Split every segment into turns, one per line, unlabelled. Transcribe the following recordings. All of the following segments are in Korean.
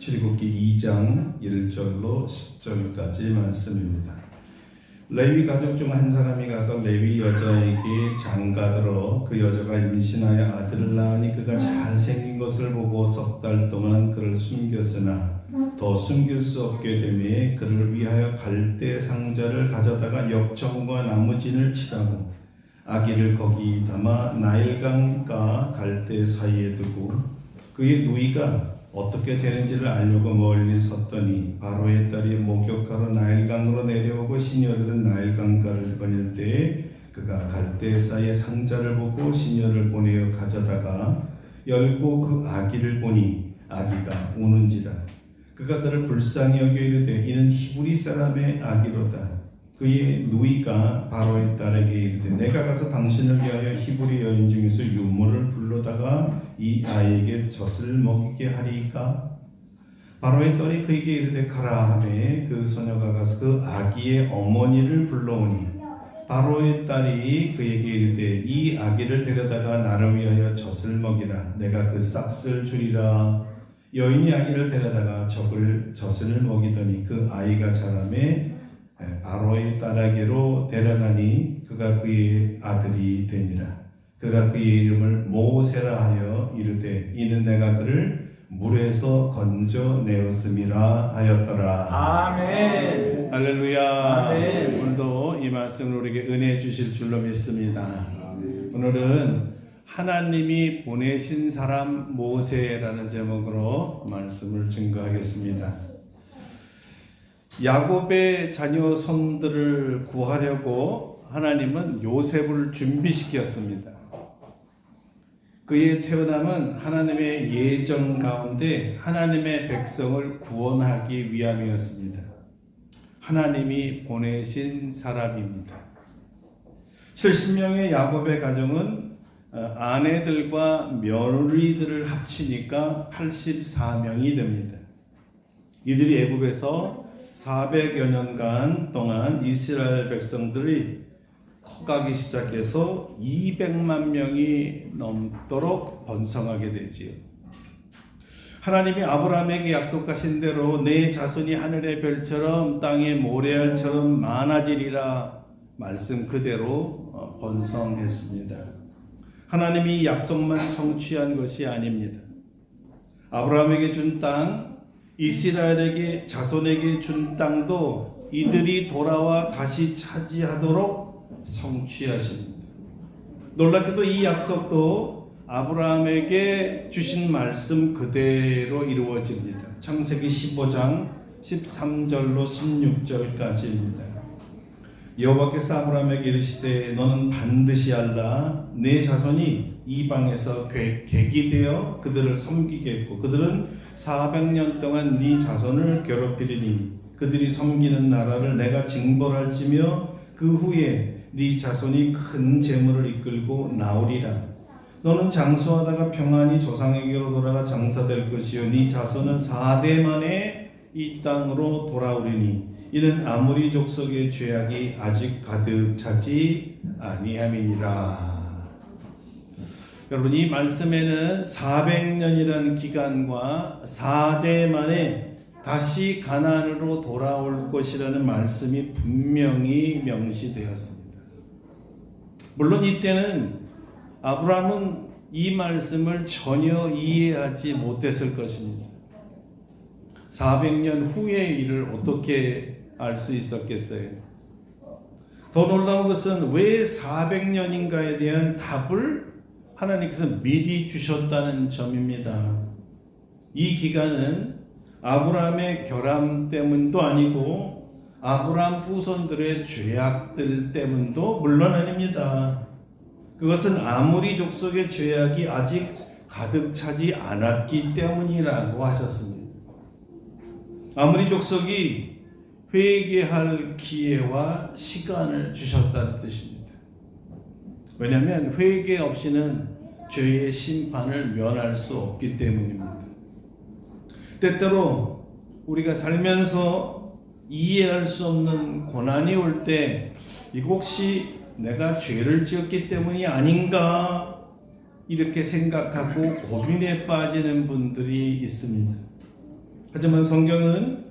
출애굽기 2장 1절로 10절까지 말씀입니다. 레위 가족 중 한 사람이 가서 레위 여자에게 장가들어 그 여자가 임신하여 아들을 낳으니 그가 잘생긴 것을 보고 석 달 동안 그를 숨겼으나 더 숨길 수 없게 되매 그를 위하여 갈대 상자를 가져다가 역청과 나무진을 치라고 아기를 거기 담아 나일강과 갈대 사이에 두고 그의 누이가 어떻게 되는지를 알려고 멀리 섰더니 바로의 딸이 목욕하러 나일강으로 내려오고 시녀들은 나일강가를 거닐 때에 그가 갈대 사이에 상자를 보고 시녀를 보내어 가져다가 열고 그 아기를 보니 아기가 우는지라. 그가 그를 불쌍히 여겨 이르되 이는 히브리 사람의 아기로다. 그의 누이가 바로의 딸에게 이르되 내가 가서 당신을 위하여 히브리 여인 중에서 유모를 불러다가 이 아이에게 젖을 먹이게 하리이까? 바로의 딸이 그에게 이르되 가라 하매 그 소녀가 가서 그 아기의 어머니를 불러오니 바로의 딸이 그에게 이르되 이 아기를 데려다가 나를 위하여 젖을 먹이라. 내가 그 싹을 주리라. 여인이 아기를 데려다가 젖을 먹이더니 그 아이가 자라매 바로의 딸에게로 데려가니 그가 그의 아들이 되니라. 그가 그의 이름을 모세라 하여 이르되 이는 내가 그를 물에서 건져내었음이라 하였더라.
아멘.
할렐루야.
아멘.
오늘도 이 말씀을 우리에게 은혜 주실 줄로 믿습니다. 오늘은 하나님이 보내신 사람 모세라는 제목으로 말씀을 증거하겠습니다. 야곱의 자녀 손들을 구하려고 하나님은 요셉을 준비시켰습니다. 그의 태어남은 하나님의 예정 가운데 하나님의 백성을 구원하기 위함이었습니다. 하나님이 보내신 사람입니다. 70명의 야곱의 가정은 아내들과 며느리들을 합치니까 84명이 됩니다. 이들이 애굽에서 400여 년간 동안 이스라엘 백성들이 커가기 시작해서 200만 명이 넘도록 번성하게 되지요. 하나님이 아브라함에게 약속하신 대로 내 자손이 하늘의 별처럼 땅의 모래알처럼 많아지리라 말씀 그대로 번성했습니다. 하나님이 약속만 성취한 것이 아닙니다. 아브라함에게 준 땅, 이스라엘에게 자손에게 준 땅도 이들이 돌아와 다시 차지하도록 성취하십니다. 놀랍게도 이 약속도 아브라함에게 주신 말씀 그대로 이루어집니다. 창세기 15장 13절로 16절까지입니다. 여호와께서 아브라함에게 이르시되 너는 반드시 알라 내 자손이 이방에서 객이 되어 그들을 섬기겠고 그들은 400년 동안 네 자손을 괴롭히리니 그들이 섬기는 나라를 내가 징벌할지며 그 후에 네 자손이 큰 재물을 이끌고 나오리라. 너는 장수하다가 평안히 조상에게로 돌아가 장사될 것이요 네 자손은 4대 만에 이 땅으로 돌아오리니 이는 아모리 족속의 죄악이 아직 가득 차지 아니함이니라. 여러분 이 말씀에는 400년이라는 기간과 4대 만에 다시 가나안으로 돌아올 것이라는 말씀이 분명히 명시되었습니다. 물론 이때는 아브라함은 이 말씀을 전혀 이해하지 못했을 것입니다. 400년 후의 일을 어떻게 알 수 있었겠어요? 더 놀라운 것은 왜 400년인가에 대한 답을 하나님께서 미리 주셨다는 점입니다. 이 기간은 아브라함의 결함 때문도 아니고 아브라함 후손들의 죄악들 때문도 물론 아닙니다. 그것은 아모리 족속의 죄악이 아직 가득 차지 않았기 때문이라고 하셨습니다. 아모리 족속이 회개할 기회와 시간을 주셨다는 뜻입니다. 왜냐하면 회개 없이는 죄의 심판을 면할 수 없기 때문입니다. 때때로 우리가 살면서 이해할 수 없는 고난이 올 때 이거 혹시 내가 죄를 지었기 때문이 아닌가 이렇게 생각하고 고민에 빠지는 분들이 있습니다. 하지만 성경은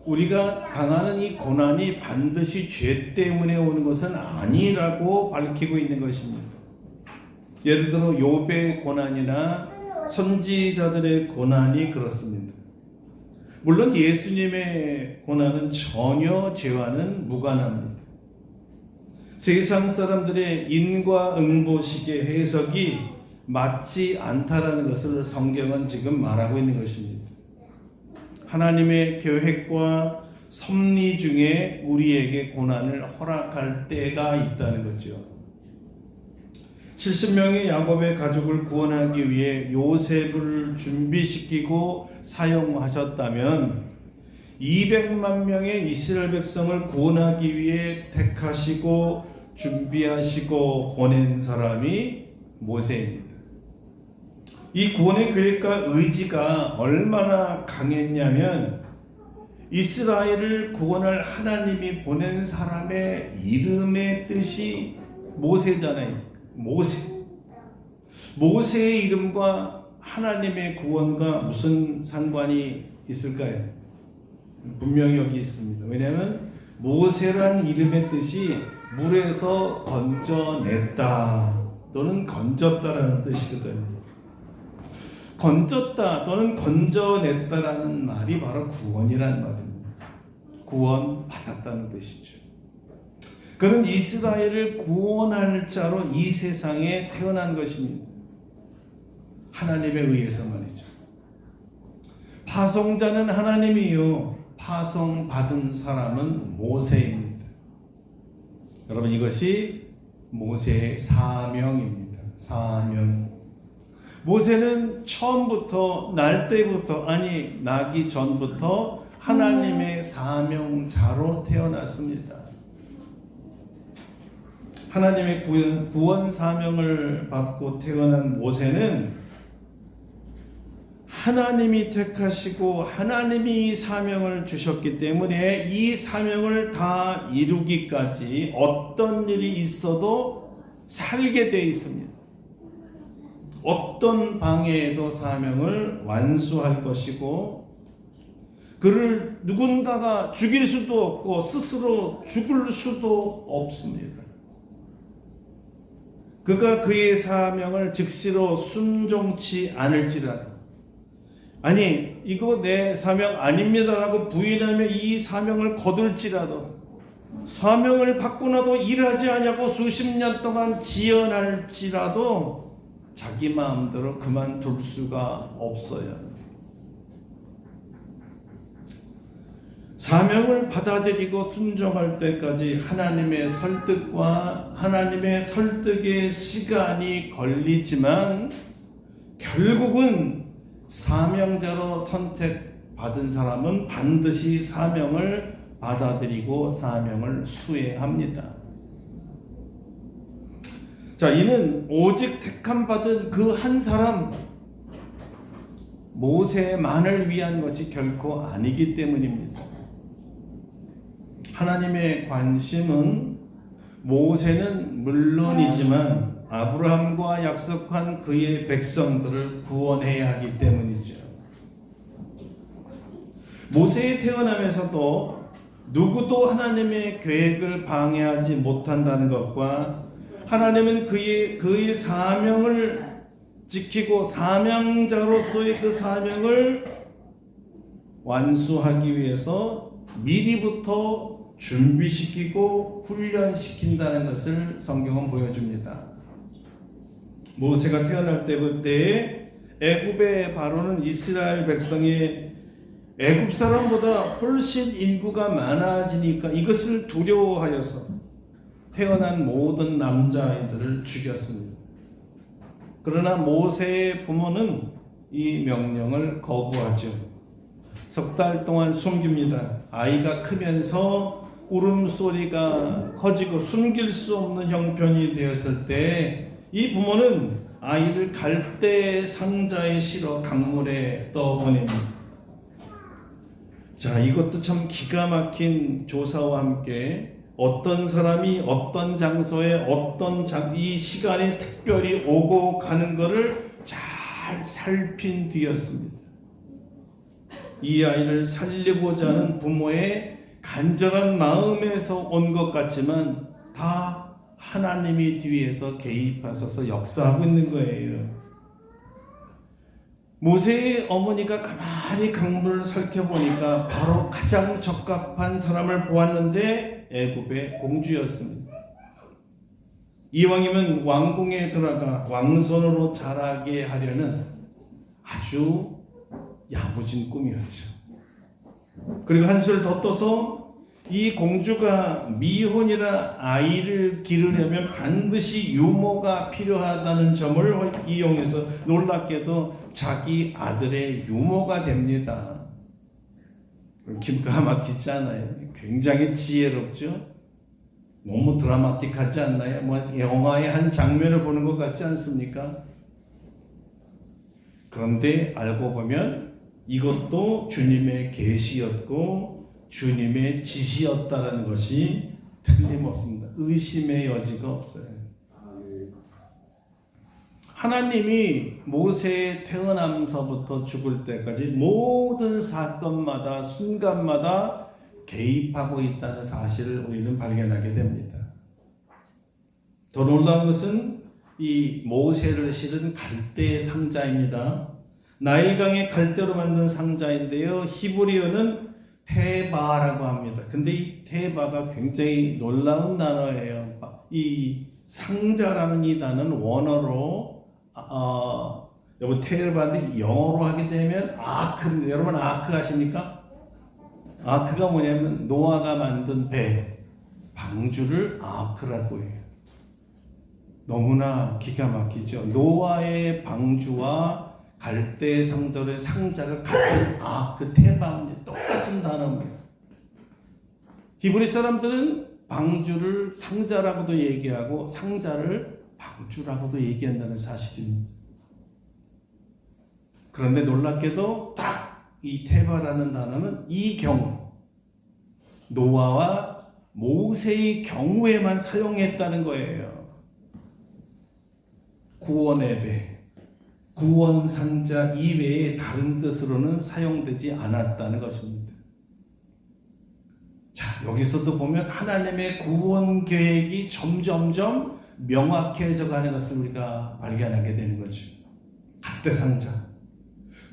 우리가 당하는 이 고난이 반드시 죄 때문에 오는 것은 아니라고 밝히고 있는 것입니다. 예를 들어 욥의 고난이나 선지자들의 고난이 그렇습니다. 물론 예수님의 고난은 전혀 죄와는 무관합니다. 세상 사람들의 인과응보식의 해석이 맞지 않다라는 것을 성경은 지금 말하고 있는 것입니다. 하나님의 계획과 섭리 중에 우리에게 고난을 허락할 때가 있다는 거죠. 70명의 야곱의 가족을 구원하기 위해 요셉을 준비시키고 사용하셨다면 200만 명의 이스라엘 백성을 구원하기 위해 택하시고 준비하시고 보낸 사람이 모세입니다. 이 구원의 계획과 의지가 얼마나 강했냐면 이스라엘을 구원할 하나님이 보낸 사람의 이름의 뜻이 모세잖아요. 모세의 이름과 하나님의 구원과 무슨 상관이 있을까요? 분명히 여기 있습니다. 왜냐하면 모세란 이름의 뜻이 물에서 건져냈다 또는 건졌다라는 뜻이거든요. 건졌다 또는 건져냈다라는 말이 바로 구원이라는 말입니다. 구원 받았다는 뜻이죠. 그는 이스라엘을 구원할 자로 이 세상에 태어난 것입니다. 하나님에 의해서 말이죠. 파송자는 하나님이요, 파송받은 사람은 모세입니다. 여러분, 이것이 모세의 사명입니다. 사명. 모세는 처음부터, 날 때부터, 아니 나기 전부터 하나님의 사명자로 태어났습니다. 하나님의 구원 사명을 받고 태어난 모세는 하나님이 택하시고 하나님이 사명을 주셨기 때문에 이 사명을 다 이루기까지 어떤 일이 있어도 살게 되어 있습니다. 어떤 방해에도 사명을 완수할 것이고 그를 누군가가 죽일 수도 없고 스스로 죽을 수도 없습니다. 그가 그의 사명을 즉시로 순종치 않을지라도, 아니 이거 내 사명 아닙니다라고 부인하며 이 사명을 거둘지라도, 사명을 받고 나도 일하지 않냐고 수십 년 동안 지연할지라도 자기 마음대로 그만둘 수가 없어요. 사명을 받아들이고 순종할 때까지 하나님의 설득과 하나님의 설득의 시간이 걸리지만 결국은 사명자로 선택받은 사람은 반드시 사명을 받아들이고 사명을 수행합니다. 자, 이는 오직 택함받은 그 한 사람 모세만을 위한 것이 결코 아니기 때문입니다. 하나님의 관심은 모세는 물론이지만 아브라함과 약속한 그의 백성들을 구원해야 하기 때문이죠. 모세의 태어남에서도 누구도 하나님의 계획을 방해하지 못한다는 것과 하나님은 그의 사명을 지키고 사명자로서의 그 사명을 완수하기 위해서 미리부터 준비시키고 훈련시킨다는 것을 성경은 보여줍니다. 모세가 태어날 때부터의 애굽의 바로는 이스라엘 백성이 애굽 사람보다 훨씬 인구가 많아지니까 이것을 두려워하여서 태어난 모든 남자아이들을 죽였습니다. 그러나 모세의 부모는 이 명령을 거부하죠. 석 달 동안 숨깁니다. 아이가 크면서 울음소리가 커지고 숨길 수 없는 형편이 되었을 때 이 부모는 아이를 갈대 상자에 실어 강물에 떠보냅니다. 자, 이것도 참 기가 막힌 조사와 함께 어떤 사람이 어떤 장소에 어떤 이 시간에 특별히 오고 가는 것을 잘 살핀 뒤였습니다. 이 아이를 살리고자 하는 부모의 간절한 마음에서 온 것 같지만 다 하나님이 뒤에서 개입하셔서 역사하고 있는 거예요. 모세의 어머니가 가만히 강물을 살펴보니까 바로 가장 적합한 사람을 보았는데 애굽의 공주였습니다. 이왕이면 왕궁에 들어가 왕손으로 자라게 하려는 아주 야무진 꿈이었죠. 그리고 한술 더 떠서 이 공주가 미혼이라 아이를 기르려면 반드시 유모가 필요하다는 점을 이용해서 놀랍게도 자기 아들의 유모가 됩니다. 기가 막히지 않아요? 굉장히 지혜롭죠? 너무 드라마틱하지 않나요? 뭐 영화의 한 장면을 보는 것 같지 않습니까? 그런데 알고 보면 이것도 주님의 계시였고 주님의 지시였다라는 것이 틀림없습니다. 의심의 여지가 없어요. 하나님이 모세의 태어남서부터 죽을 때까지 모든 사건마다 순간마다 개입하고 있다는 사실을 우리는 발견하게 됩니다. 더 놀라운 것은 이 모세를 실은 갈대 상자입니다. 나일강의 갈대로 만든 상자인데요. 히브리어는 테바라고 합니다. 근데 이 테바가 굉장히 놀라운 단어예요. 이 상자라는 이 단어는 원어로 여러분 테바인데 영어로 하게 되면 아크입니다. 여러분 아크 아십니까? 아크가 뭐냐면 노아가 만든 배, 방주를 아크라고 해요. 너무나 기가 막히죠. 노아의 방주와 갈대 상절의 상자가 같은 아크 테바입니다. 똑같은 단어입니다. 히브리 사람들은 방주를 상자라고도 얘기하고 상자를 방주라고도 얘기한다는 사실입니다. 그런데 놀랍게도 딱 이 테바라는 단어는 이 경우 노아와 모세의 경우에만 사용했다는 거예요. 구원의 배, 구원 상자 이외에 다른 뜻으로는 사용되지 않았다는 것입니다. 자, 여기서도 보면 하나님의 구원 계획이 점점점 명확해져 가는 것을 우리가 발견하게 되는 거죠. 갈대 상자.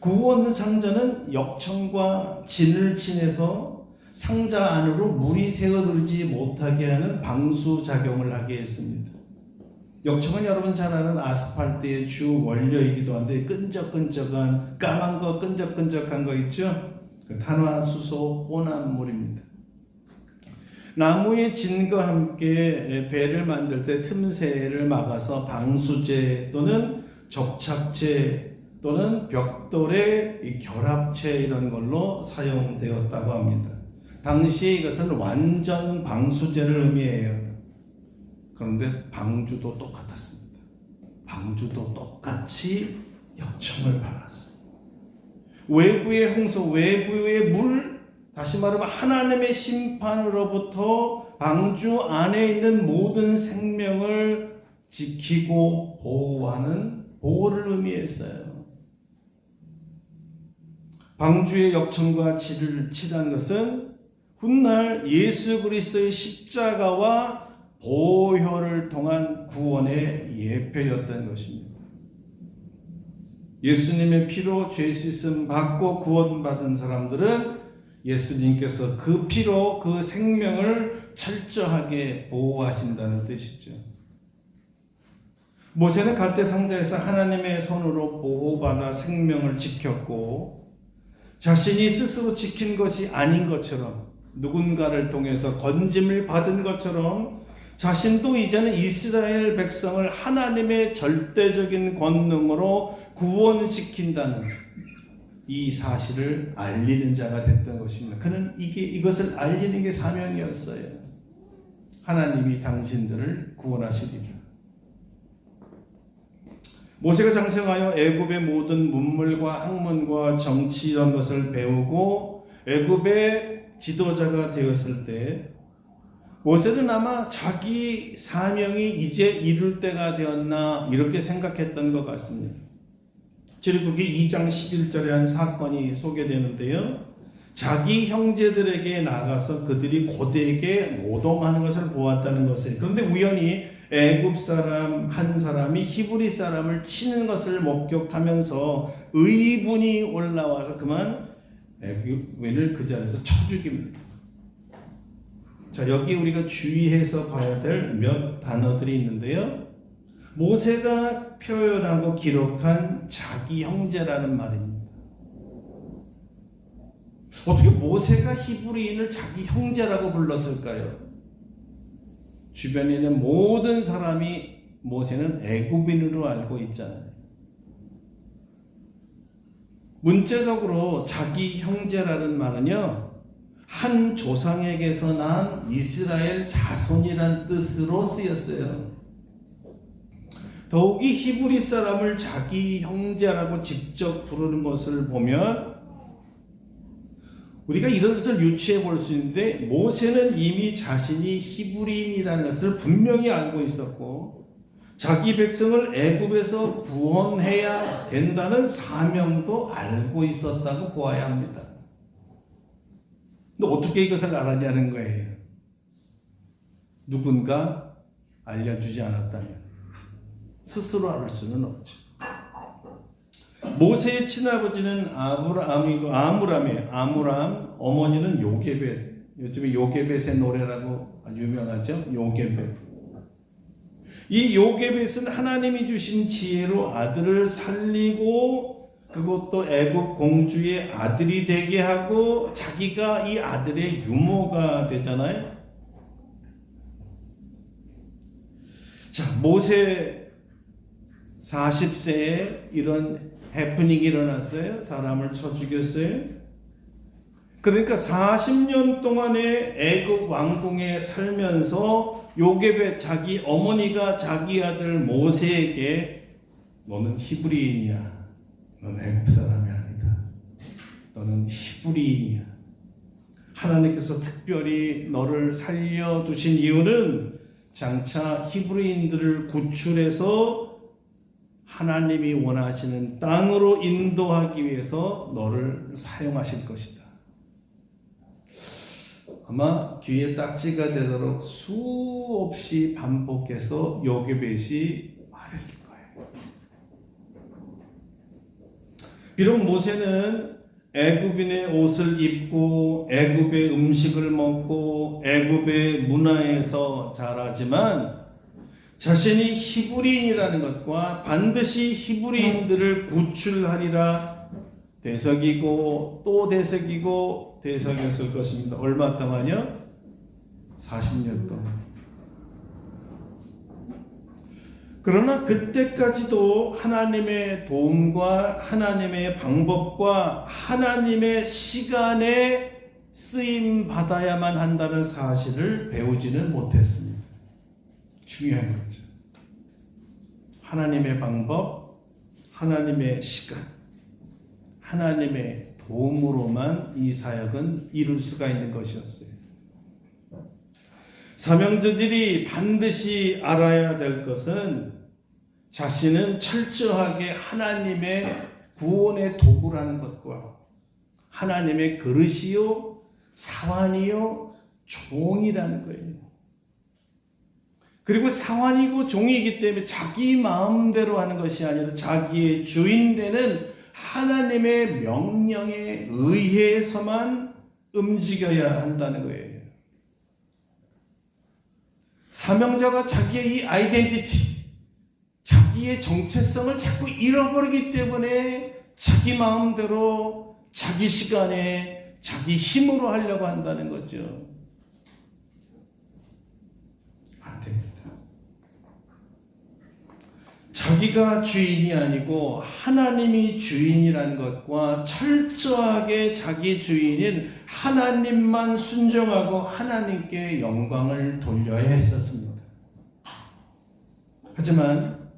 구원 상자는 역청과 진을 친해서 상자 안으로 물이 새어들지 못하게 하는 방수 작용을 하게 했습니다. 역청은 여러분 잘 아는 아스팔트의 주 원료이기도 한데 끈적끈적한 까만 거 끈적끈적한 거 있죠? 탄화수소 혼합물입니다. 나무의 진과 함께 배를 만들 때 틈새를 막아서 방수제 또는 접착제 또는 벽돌의 결합체 이런 걸로 사용되었다고 합니다. 당시에 이것은 완전 방수제를 의미해요. 그런데 방주도 똑같았습니다. 방주도 똑같이 역청을 발랐어요. 외부의 홍수, 외부의 물, 다시 말하면 하나님의 심판으로부터 방주 안에 있는 모든 생명을 지키고 보호하는 보호를 의미했어요. 방주의 역청과 진을 칠한 것은 훗날 예수 그리스도의 십자가와 보혈을 통한 구원의 예표였던 것입니다. 예수님의 피로 죄 씻음 받고 구원받은 사람들은 예수님께서 그 피로 그 생명을 철저하게 보호하신다는 뜻이죠. 모세는 갈대 상자에서 하나님의 손으로 보호받아 생명을 지켰고 자신이 스스로 지킨 것이 아닌 것처럼 누군가를 통해서 건짐을 받은 것처럼 자신도 이제는 이스라엘 백성을 하나님의 절대적인 권능으로 구원시킨다는 이 사실을 알리는 자가 됐던 것입니다. 그는 이것을 알리는 게 사명이었어요. 하나님이 당신들을 구원하시리라. 모세가 장성하여 애굽의 모든 문물과 학문과 정치 이런 것을 배우고 애굽의 지도자가 되었을 때 모세는 아마 자기 사명이 이제 이룰 때가 되었나 이렇게 생각했던 것 같습니다. 출애굽기 2장 11절에 한 사건이 소개되는데요. 자기 형제들에게 나가서 그들이 고되게 노동하는 것을 보았다는 것이에요. 그런데 우연히 애굽 사람 한 사람이 히브리 사람을 치는 것을 목격하면서 의분이 올라와서 그만 애굽인을 그 자리에서 쳐 죽입니다. 자, 여기 우리가 주의해서 봐야 될 몇 단어들이 있는데요. 모세가 표현하고 기록한 자기 형제라는 말입니다. 어떻게 모세가 히브리인을 자기 형제라고 불렀을까요? 주변에 있는 모든 사람이 모세는 애굽인으로 알고 있잖아요. 문자적으로 자기 형제라는 말은요, 한 조상에게서 난 이스라엘 자손이란 뜻으로 쓰였어요. 더욱이 히브리 사람을 자기 형제라고 직접 부르는 것을 보면 우리가 이런 것을 유추해 볼 수 있는데, 모세는 이미 자신이 히브리인이라는 것을 분명히 알고 있었고 자기 백성을 애굽에서 구원해야 된다는 사명도 알고 있었다고 보아야 합니다. 근데 어떻게 이것을 알았냐는 거예요. 누군가 알려주지 않았다면 스스로 알 수는 없죠. 모세의 친아버지는 아므람이에요. 아므람, 어머니는 요게벳. 요즘에 요게벳의 노래라고 아주 유명하죠. 요게벳. 이 요게벳은 하나님이 주신 지혜로 아들을 살리고 그것도 애굽 공주의 아들이 되게 하고 자기가 이 아들의 유모가 되잖아요. 자, 모세 40세에 이런 해프닝이 일어났어요. 사람을 쳐 죽였어요. 그러니까 40년 동안의 애굽 왕궁에 살면서 요게벳 자기 어머니가 자기 아들 모세에게 너는 히브리인이야. 너는 애굽 사람이 아니다. 너는 히브리인이야. 하나님께서 특별히 너를 살려두신 이유는 장차 히브리인들을 구출해서 하나님이 원하시는 땅으로 인도하기 위해서 너를 사용하실 것이다. 아마 귀에 딱지가 되도록 수없이 반복해서 요게벳이 말했을 거예요. 비록 모세는 애굽인의 옷을 입고 애굽의 음식을 먹고 애굽의 문화에서 자라지만 자신이 히브리인이라는 것과 반드시 히브리인들을 구출하리라 되새기고 또 되새기고 되새겼을 것입니다. 얼마 동안요? 40년 동안. 그러나 그때까지도 하나님의 도움과 하나님의 방법과 하나님의 시간에 쓰임 받아야만 한다는 사실을 배우지는 못했습니다. 중요한 거죠. 하나님의 방법, 하나님의 시간, 하나님의 도움으로만 이 사역은 이룰 수가 있는 것이었어요. 사명자들이 반드시 알아야 될 것은 자신은 철저하게 하나님의 구원의 도구라는 것과 하나님의 그릇이요, 사환이요, 종이라는 거예요. 그리고 사환이고 종이기 때문에 자기 마음대로 하는 것이 아니라 자기의 주인 되는 하나님의 명령에 의해서만 움직여야 한다는 거예요. 사명자가 자기의 이 아이덴티티, 자기의 정체성을 자꾸 잃어버리기 때문에 자기 마음대로, 자기 시간에, 자기 힘으로 하려고 한다는 거죠. 안 됩니다. 자기가 주인이 아니고 하나님이 주인이라는 것과 철저하게 자기 주인인 하나님만 순종하고 하나님께 영광을 돌려야 했었습니다. 하지만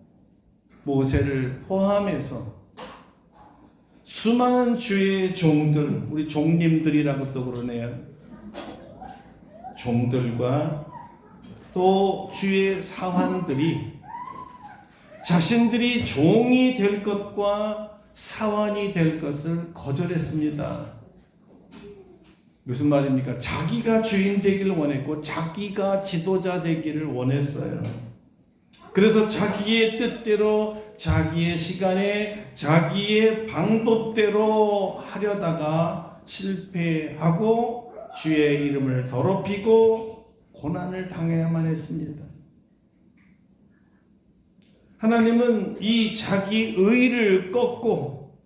모세를 포함해서 수많은 주의 종들, 우리 종님들이라고 또 그러네요. 종들과 또 주의 사환들이 자신들이 종이 될 것과 사원이 될 것을 거절했습니다. 무슨 말입니까? 자기가 주인 되기를 원했고 자기가 지도자 되기를 원했어요. 그래서 자기의 뜻대로 자기의 시간에 자기의 방법대로 하려다가 실패하고 주의 이름을 더럽히고 고난을 당해야만 했습니다. 하나님은 이 자기 의를 꺾고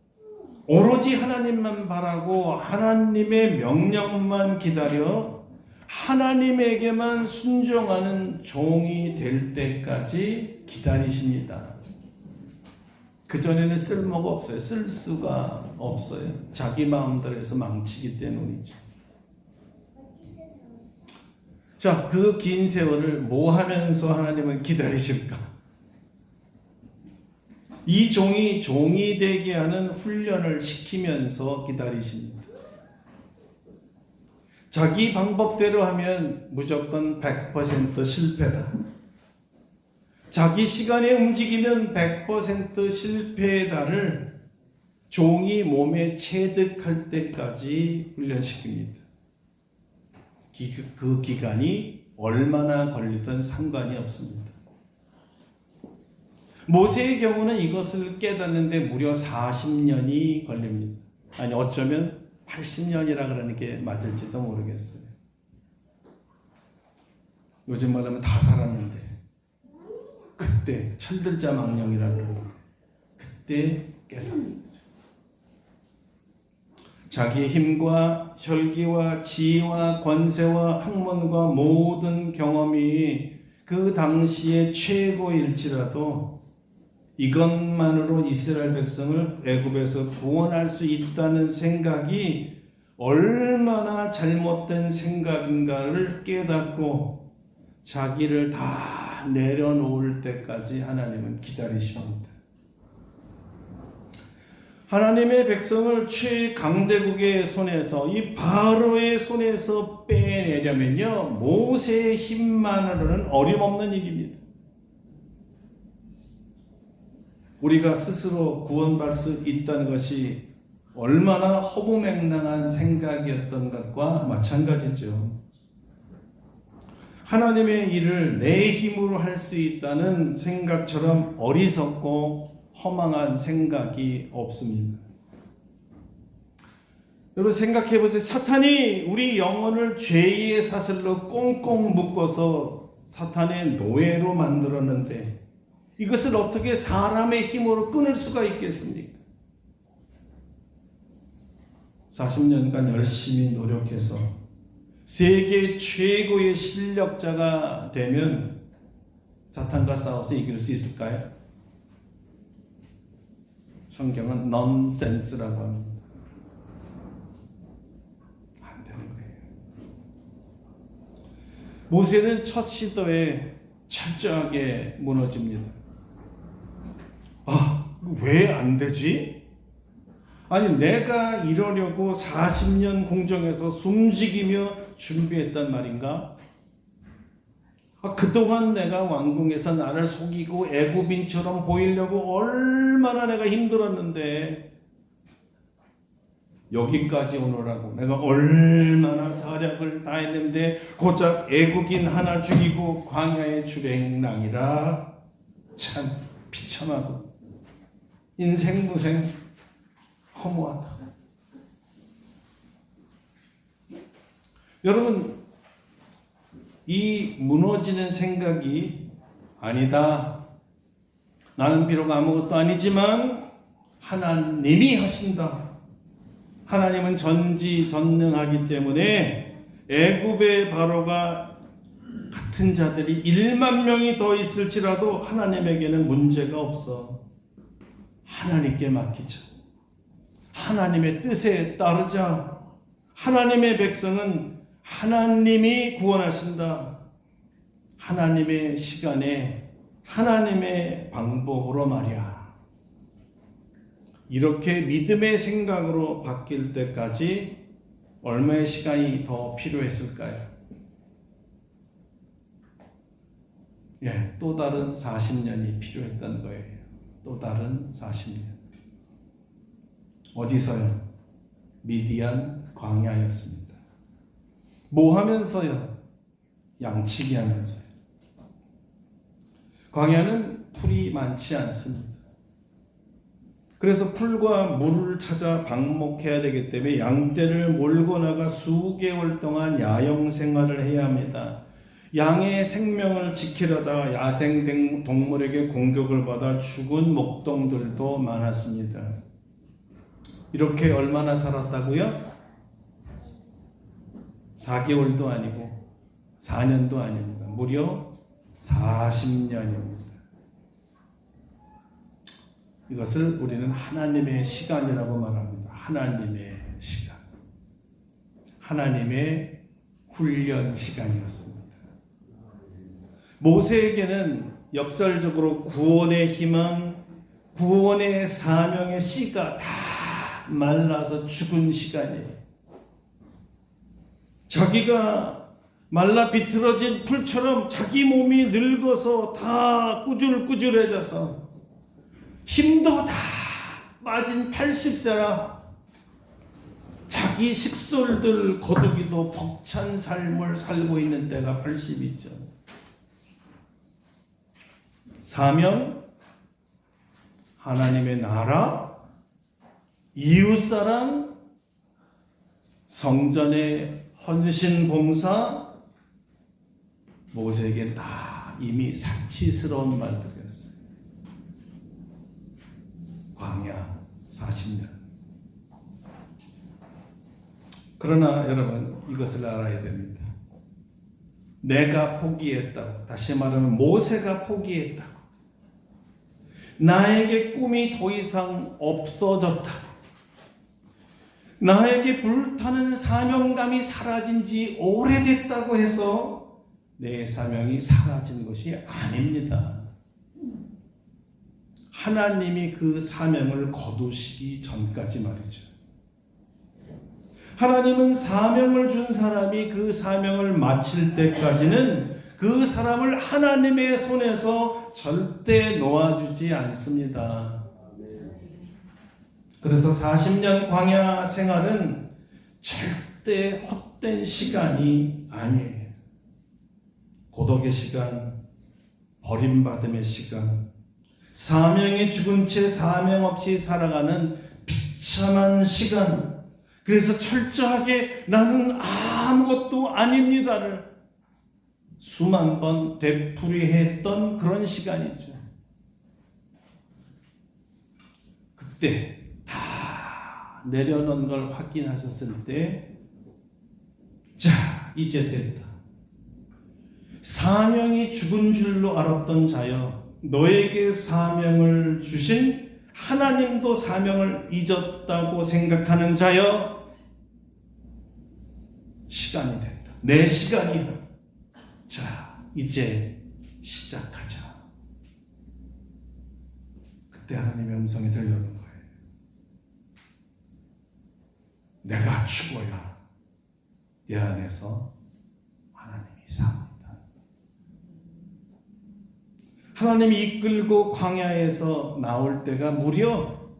오로지 하나님만 바라고 하나님의 명령만 기다려 하나님에게만 순종하는 종이 될 때까지 기다리십니다. 그전에는 쓸모가 없어요. 쓸 수가 없어요. 자기 마음대로 해서 망치기 때문이죠. 자, 그 긴 세월을 뭐 하면서 하나님은 기다리실까? 이 종이 되게 하는 훈련을 시키면서 기다리십니다. 자기 방법대로 하면 무조건 100% 실패다. 자기 시간에 움직이면 100% 실패다를 종이 몸에 체득할 때까지 훈련시킵니다. 그 기간이 얼마나 걸리든 상관이 없습니다. 모세의 경우는 이것을 깨닫는데 무려 40년이 걸립니다. 아니 어쩌면 80년이라 그러는 게 맞을지도 모르겠어요. 요즘 말하면 다 살았는데 그때 철들자 망령이라 그러는 그때 깨닫는 거죠. 자기의 힘과 혈기와 지혜와 권세와 학문과 모든 경험이 그 당시의 최고일지라도 이것만으로 이스라엘 백성을 애굽에서 구원할 수 있다는 생각이 얼마나 잘못된 생각인가를 깨닫고 자기를 다 내려놓을 때까지 하나님은 기다리십니다. 하나님의 백성을 최강대국의 손에서 이 바로의 손에서 빼내려면요 모세의 힘만으로는 어림없는 일입니다. 우리가 스스로 구원받을 수 있다는 것이 얼마나 허무맹랑한 생각이었던 것과 마찬가지죠. 하나님의 일을 내 힘으로 할 수 있다는 생각처럼 어리석고 허망한 생각이 없습니다. 여러분 생각해 보세요. 사탄이 우리 영혼을 죄의 사슬로 꽁꽁 묶어서 사탄의 노예로 만들었는데 이것을 어떻게 사람의 힘으로 끊을 수가 있겠습니까? 40년간 열심히 노력해서 세계 최고의 실력자가 되면 사탄과 싸워서 이길 수 있을까요? 성경은 넌센스라고 합니다. 안 되는 거예요. 모세는 첫 시도에 철저하게 무너집니다. 왜 안 되지? 아니 내가 이러려고 40년 궁정에서 숨지기며 준비했단 말인가? 그동안 내가 왕궁에서 나를 속이고 애굽인처럼 보이려고 얼마나 내가 힘들었는데 여기까지 오느라고 내가 얼마나 사력을 다했는데 고작 애국인 하나 죽이고 광야에 주랭랑이라 참 비참하고 인생 무생 허무하다. 여러분 이 무너지는 생각이 아니다. 나는 비록 아무것도 아니지만 하나님이 하신다. 하나님은 전지전능하기 때문에 애굽의 바로가 같은 자들이 1만 명이 더 있을지라도 하나님에게는 문제가 없어. 하나님께 맡기자. 하나님의 뜻에 따르자. 하나님의 백성은 하나님이 구원하신다. 하나님의 시간에 하나님의 방법으로 말이야. 이렇게 믿음의 생각으로 바뀔 때까지 얼마의 시간이 더 필요했을까요? 또 다른 40년이 필요했던 거예요. 또 다른 40년. 어디서요? 미디안 광야였습니다. 뭐 하면서요? 양치기 하면서요. 광야는 풀이 많지 않습니다. 그래서 풀과 물을 찾아 방목해야 되기 때문에 양떼를 몰고 나가 수개월 동안 야영 생활을 해야 합니다. 양의 생명을 지키려다 야생 동물에게 공격을 받아 죽은 목동들도 많았습니다. 이렇게 얼마나 살았다고요? 4개월도 아니고 4년도 아닙니다. 무려 40년입니다. 이것을 우리는 하나님의 시간이라고 말합니다. 하나님의 시간. 하나님의 훈련 시간이었습니다. 모세에게는 역설적으로 구원의 희망, 구원의 사명의 씨가 다 말라서 죽은 시간이에요. 자기가 말라 비틀어진 풀처럼 자기 몸이 늙어서 다 꾸줄꾸줄해져서 힘도 다 빠진 80세라 자기 식솔들 거두기도 벅찬 삶을 살고 있는 때가 80이죠. 사명, 하나님의 나라, 이웃사랑, 성전의 헌신봉사, 모세에게 다 이미 사치스러운 말들이었어요. 광야 40년. 그러나 여러분 이것을 알아야 됩니다. 내가 포기했다고, 다시 말하면 모세가 포기했다고, 나에게 꿈이 더 이상 없어졌다고, 나에게 불타는 사명감이 사라진 지 오래됐다고 해서 내 사명이 사라진 것이 아닙니다. 하나님이 그 사명을 거두시기 전까지 말이죠. 하나님은 사명을 준 사람이 그 사명을 마칠 때까지는 그 사람을 하나님의 손에서 절대 놓아주지 않습니다. 그래서 40년 광야 생활은 절대 헛된 시간이 아니에요. 고독의 시간, 버림받음의 시간, 사명에 죽은 채 사명 없이 살아가는 비참한 시간, 그래서 철저하게 나는 아무것도 아닙니다를 수만 번 되풀이했던 그런 시간이죠. 그때 다 내려놓은 걸 확인하셨을 때, 자, 이제 됐다. 사명이 죽은 줄로 알았던 자여, 너에게 사명을 주신 하나님도 사명을 잊었다고 생각하는 자여, 시간이 됐다. 내 시간이다. 자, 이제 시작하자. 그때 하나님의 음성이 들려오는 거예요. 내가 죽어야 내 안에서 하나님이 삽니다. 하나님이 이끌고 광야에서 나올 때가 무려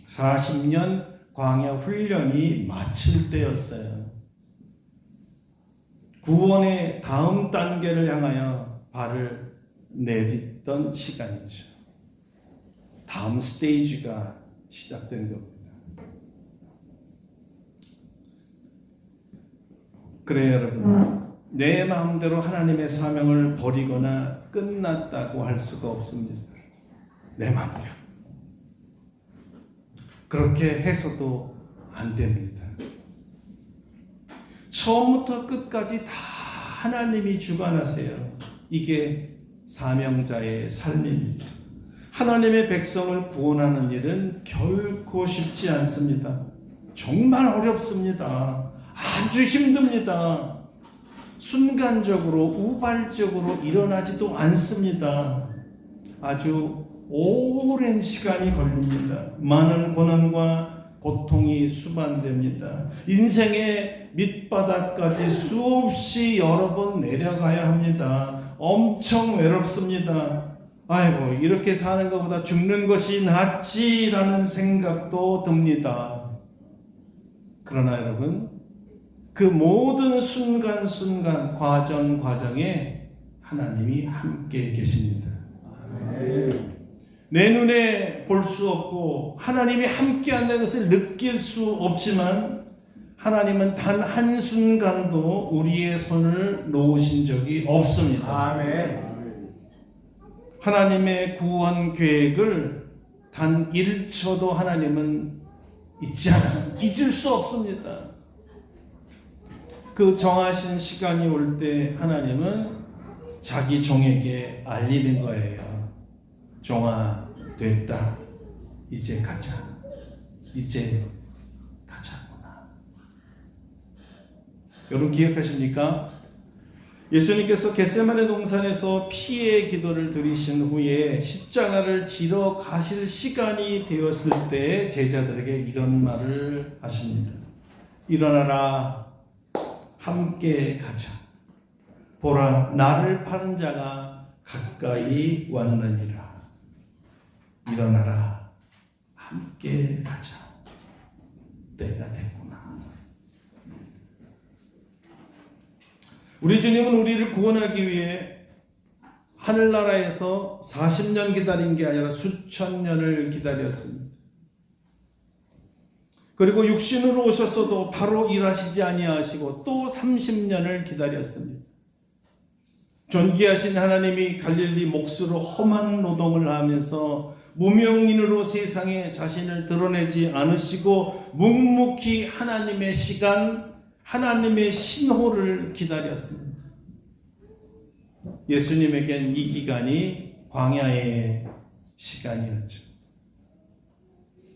40년 광야 훈련이 마칠 때였어요. 구원의 다음 단계를 향하여 발을 내딛던 시간이죠. 다음 스테이지가 시작된 겁니다. 그래요, 여러분. 내 마음대로 하나님의 사명을 버리거나 끝났다고 할 수가 없습니다. 내 마음대로. 그렇게 해서도 안 됩니다. 처음부터 끝까지 다 하나님이 주관하세요. 이게 사명자의 삶입니다. 하나님의 백성을 구원하는 일은 결코 쉽지 않습니다. 정말 어렵습니다. 아주 힘듭니다. 순간적으로 우발적으로 일어나지도 않습니다. 아주 오랜 시간이 걸립니다. 많은 고난과 고통이 수반됩니다. 인생의 밑바닥까지 수없이 여러 번 내려가야 합니다. 엄청 외롭습니다. 아이고 이렇게 사는 것보다 죽는 것이 낫지라는 생각도 듭니다. 그러나 여러분 그 모든 순간순간 과정에 하나님이 함께 계십니다. 내 눈에 볼 수 없고 하나님이 함께 한다는 것을 느낄 수 없지만 하나님은 단 한순간도 우리의 손을 놓으신 적이 없습니다.
아멘.
하나님의 구원 계획을 단 1초도 하나님은 잊지 않았습니다. 잊을 수 없습니다. 그 정하신 시간이 올 때 하나님은 자기 종에게 알리는 거예요. 종아, 됐다. 이제 가자. 이제 가자구나. 여러분 기억하십니까? 예수님께서 겟세마네 동산에서 피의 기도를 드리신 후에 십자가를 지러 가실 시간이 되었을 때 제자들에게 이런 말을 하십니다. 일어나라. 함께 가자. 보라, 나를 파는 자가 가까이 왔느니라. 일어나라. 함께 가자. 때가 됐구나. 우리 주님은 우리를 구원하기 위해 하늘나라에서 40년 기다린 게 아니라 수천 년을 기다렸습니다. 그리고 육신으로 오셨어도 바로 일하시지 아니하시고 또 30년을 기다렸습니다. 존귀하신 하나님이 갈릴리 목수로 험한 노동을 하면서 무명인으로 세상에 자신을 드러내지 않으시고 묵묵히 하나님의 시간, 하나님의 신호를 기다렸습니다. 예수님에겐 이 기간이 광야의 시간이었죠.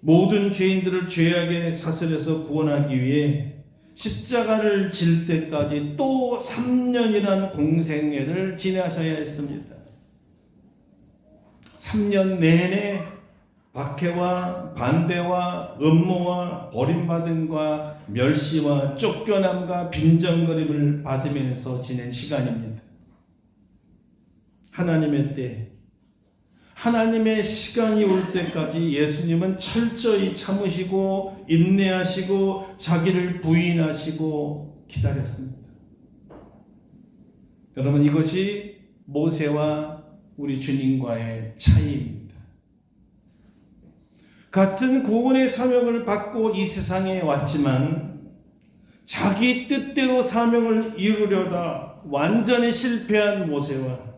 모든 죄인들을 죄악의 사슬에서 구원하기 위해 십자가를 질 때까지 또 3년이란 공생애를 지내셔야 했습니다. 3년 내내 박해와 반대와 음모와 버림받음과 멸시와 쫓겨남과 빈정거림을 받으면서 지낸 시간입니다. 하나님의 때, 하나님의 시간이 올 때까지 예수님은 철저히 참으시고 인내하시고 자기를 부인하시고 기다렸습니다. 여러분 이것이 모세와 우리 주님과의 차이입니다. 같은 구원의 사명을 받고 이 세상에 왔지만 자기 뜻대로 사명을 이루려다 완전히 실패한 모세와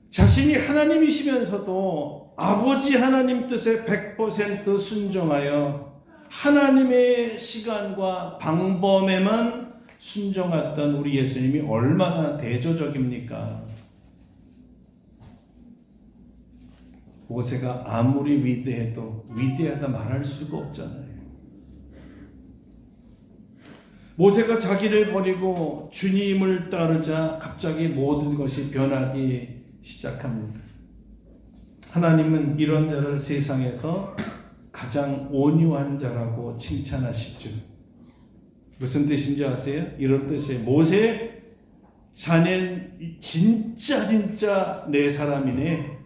자신이 하나님이시면서도 아버지 하나님 뜻에 100% 순종하여 하나님의 시간과 방법에만 순종했던 우리 예수님이 얼마나 대조적입니까? 모세가 아무리 위대해도 위대하다 말할 수가 없잖아요. 모세가 자기를 버리고 주님을 따르자 갑자기 모든 것이 변하기 시작합니다. 하나님은 이런 자를 세상에서 가장 온유한 자라고 칭찬하시죠. 무슨 뜻인지 아세요? 이런 뜻이에요. 모세, 자넨 진짜 내 사람이네.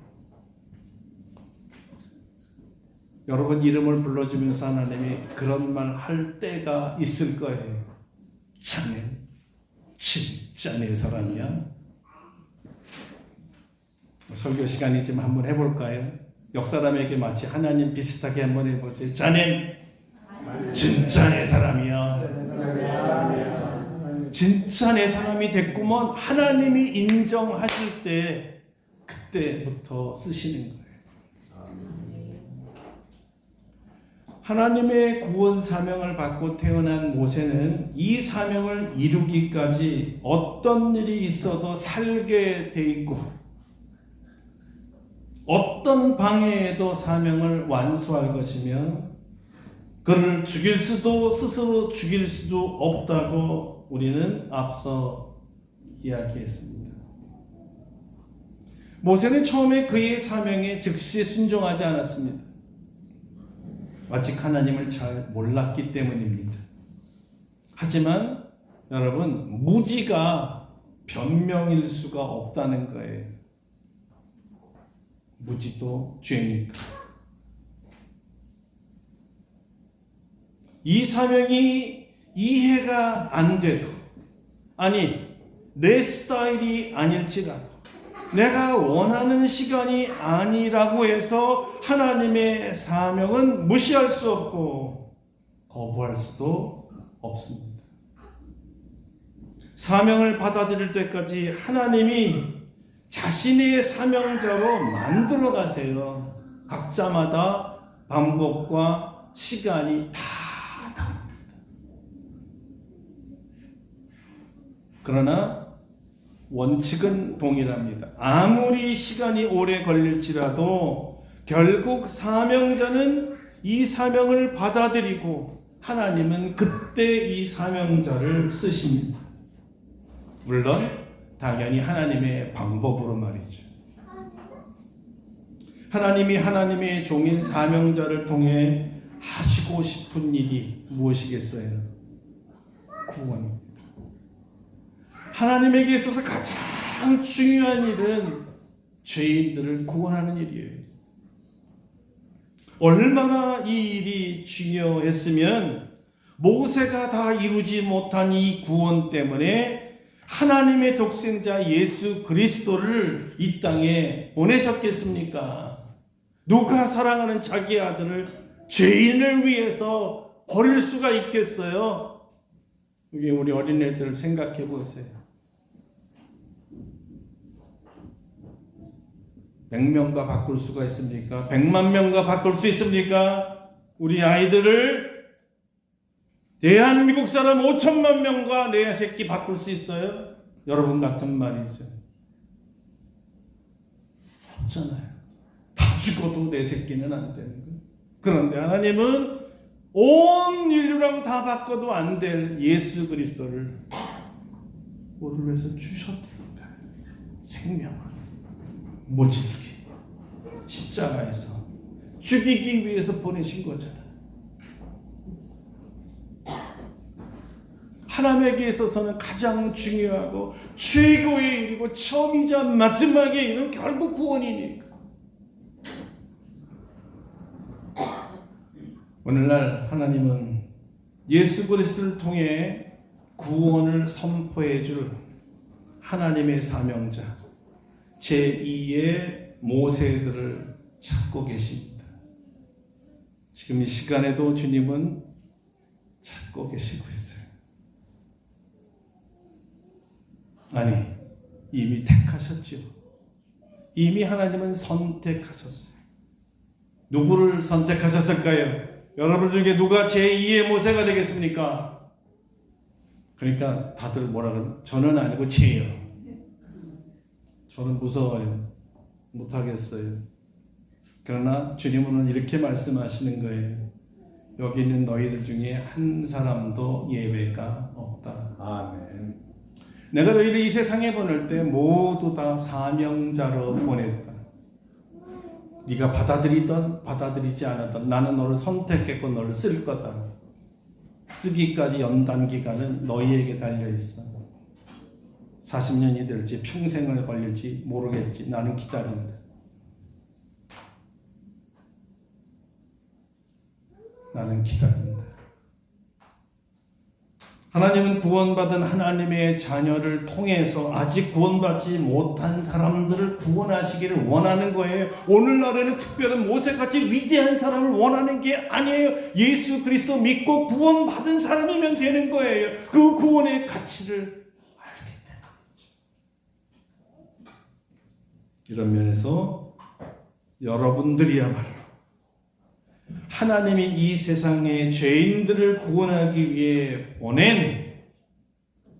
여러분 이름을 불러주면서 하나님이 그런 말 할 때가 있을 거예요. 자넨 진짜 내 사람이야. 설교 시간이지만 한번 해볼까요? 옆 사람에게 마치 하나님 비슷하게 한번 해보세요. 자넨 진짜 내 사람이야. 진짜 내 사람이 됐구먼 하나님이 인정하실 때 그때부터 쓰시는 거예요. 하나님의 구원 사명을 받고 태어난 모세는 이 사명을 이루기까지 어떤 일이 있어도 살게 돼 있고 어떤 방해에도 사명을 완수할 것이며 그를 죽일 수도 스스로 죽일 수도 없다고 우리는 앞서 이야기했습니다. 모세는 처음에 그의 사명에 즉시 순종하지 않았습니다. 아직 하나님을 잘 몰랐기 때문입니다. 하지만 여러분 무지가 변명일 수가 없다는 거예요. 무지도 죄니까. 이 사명이 이해가 안 돼도, 아니 내 스타일이 아닐지라도, 내가 원하는 시간이 아니라고 해서 하나님의 사명은 무시할 수 없고 거부할 수도 없습니다. 사명을 받아들일 때까지 하나님이 자신의 사명자로 만들어 가세요. 각자마다 방법과 시간이 다 다릅니다. 그러나 원칙은 동일합니다. 아무리 시간이 오래 걸릴지라도 결국 사명자는 이 사명을 받아들이고 하나님은 그때 이 사명자를 쓰십니다. 물론 당연히 하나님의 방법으로 말이죠. 하나님이 하나님의 종인 사명자를 통해 하시고 싶은 일이 무엇이겠어요? 구원입니다. 하나님에게 있어서 가장 중요한 일은 죄인들을 구원하는 일이에요. 얼마나 이 일이 중요했으면 모세가 다 이루지 못한 이 구원 때문에 하나님의 독생자 예수 그리스도를 이 땅에 보내셨겠습니까? 누가 사랑하는 자기 아들을 죄인을 위해서 버릴 수가 있겠어요? 이게 우리 어린애들 생각해 보세요. 100명과 바꿀 수가 있습니까? 100만 명과 바꿀 수 있습니까? 우리 아이들을 대한민국 사람 5천만 명과 내 새끼 바꿀 수 있어요? 여러분 같은 말이죠. 없잖아요. 다 죽어도 내 새끼는 안 되는 거예요. 그런데 하나님은 온 인류랑 다 바꿔도 안 될 예수 그리스도를 우리를 위해서 주셨다니까요. 생명을 모질게 십자가에서 죽이기 위해서 보내신 거잖아요. 하나님에게 있어서는 가장 중요하고 최고의 일이고 처음이자 마지막의 일은 결국 구원이니까. 오늘날 하나님은 예수 그리스도를 통해 구원을 선포해 줄 하나님의 사명자 제2의 모세들을 찾고 계십니다. 지금 이 시간에도 주님은 찾고 계시고 있어요. 아니, 이미 택하셨죠. 이미 하나님은 선택하셨어요. 누구를 선택하셨을까요? 여러분 중에 누가 제2의 모세가 되겠습니까? 그러니까 다들 뭐라 그러면 저는 아니고 쟤요. 저는 무서워요. 못하겠어요. 그러나 주님은 이렇게 말씀하시는 거예요. 여기 있는 너희들 중에 한 사람도 예외가 없다. 아멘. 내가 너희를 이 세상에 보낼 때 모두 다 사명자로 보냈다. 네가 받아들이든 받아들이지 않았든 나는 너를 선택했고 너를 쓸 거다. 쓰기까지 연단 기간은 너희에게 달려있어. 40년이 될지 평생을 걸릴지 모르겠지. 나는 기다린다. 나는 기다린다. 하나님은 구원받은 하나님의 자녀를 통해서 아직 구원받지 못한 사람들을 구원하시기를 원하는 거예요. 오늘날에는 특별한 모세같이 위대한 사람을 원하는 게 아니에요. 예수 그리스도 믿고 구원받은 사람이면 되는 거예요. 그 구원의 가치를 알기 때문이죠. 이런 면에서 여러분들이야말로 하나님이 이 세상의 죄인들을 구원하기 위해 보낸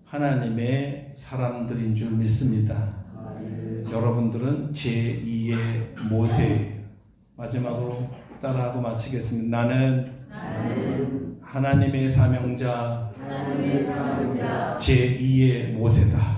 하나님의 사람들인 줄 믿습니다. 여러분들은 제2의 모세예요. 마지막으로 따라하고 마치겠습니다. 나는 하나님의 사명자 제2의 모세다.